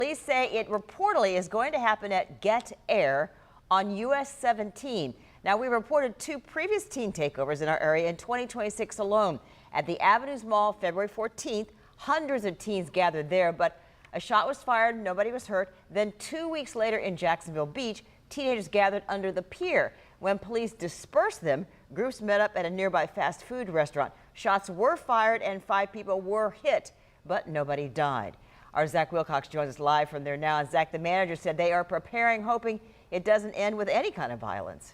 Police say it reportedly is going to happen at Get Air on US 17. Now, we reported 2 previous teen takeovers in our area in 2026 alone. At the Avenues Mall, February 14th, hundreds of teens gathered there, but a shot was fired, nobody was hurt. Then 2 weeks later in Jacksonville Beach, teenagers gathered under the pier. When police dispersed them, groups met up at a nearby fast food restaurant. Shots were fired and 5 people were hit, but nobody died. Our Zach Wilcox joins us live from there now. And Zach, the manager, said they are preparing, hoping it doesn't end with any kind of violence.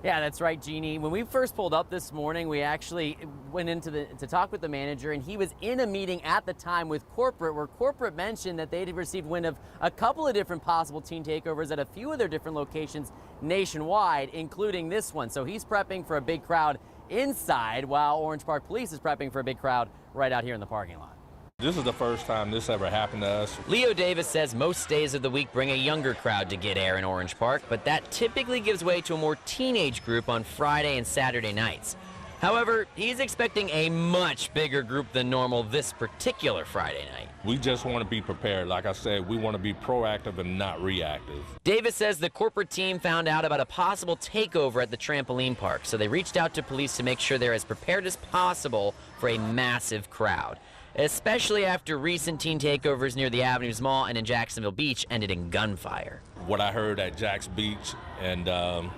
Yeah, that's right, Jeannie. When we first pulled up this morning, we actually went into to talk with the manager, and he was in a meeting at the time with corporate, where corporate mentioned that they'd received wind of a couple of different possible teen takeovers at a few of their different locations nationwide, including this one. So he's prepping for a big crowd inside, while Orange Park Police is prepping for a big crowd right out here in the parking lot. This is the first time this ever happened to us. Leo Davis says most days of the week bring a younger crowd to Get Air in Orange Park, but that typically gives way to a more teenage group on Friday and Saturday nights. However, he's expecting a much bigger group than normal this particular Friday night. We just want to be prepared. Like I said, we want to be proactive and not reactive. Davis says the corporate team found out about a possible takeover at the trampoline park, so they reached out to police to make sure they're as prepared as possible for a massive crowd, especially after recent teen takeovers near the Avenues Mall and in Jacksonville Beach ended in gunfire. What I heard at Jack's Beach, and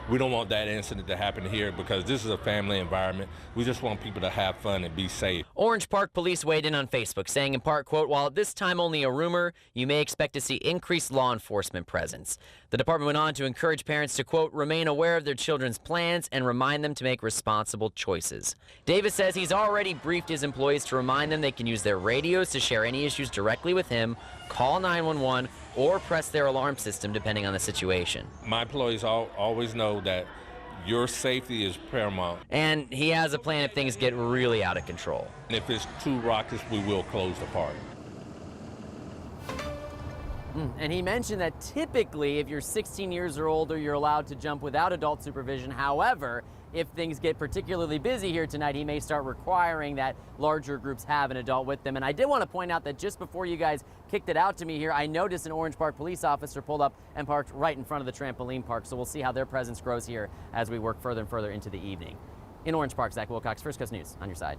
we don't want that incident to happen here because this is a family environment. We just want people to have fun and be safe. Orange Park Police weighed in on Facebook, saying in part, quote, "While at this time only a rumor, you may expect to see increased law enforcement presence." The department went on to encourage parents to, quote, "remain aware of their children's plans and remind them to make responsible choices." Davis says he's already briefed his employees to remind them they can use their radios to share any issues directly with him, call 911, or press their alarm system depending on the situation. My employees always know that your safety is paramount. And he has a plan if things get really out of control. And if it's too raucous, we will close the park. And he mentioned that typically if you're 16 years or older, you're allowed to jump without adult supervision. However, if things get particularly busy here tonight, he may start requiring that larger groups have an adult with them. And I did want to point out that just before you guys kicked it out to me here, I noticed an Orange Park police officer pulled up and parked right in front of the trampoline park. So we'll see how their presence grows here as we work further and further into the evening. In Orange Park, Zach Wilcox, First Coast News, on your side.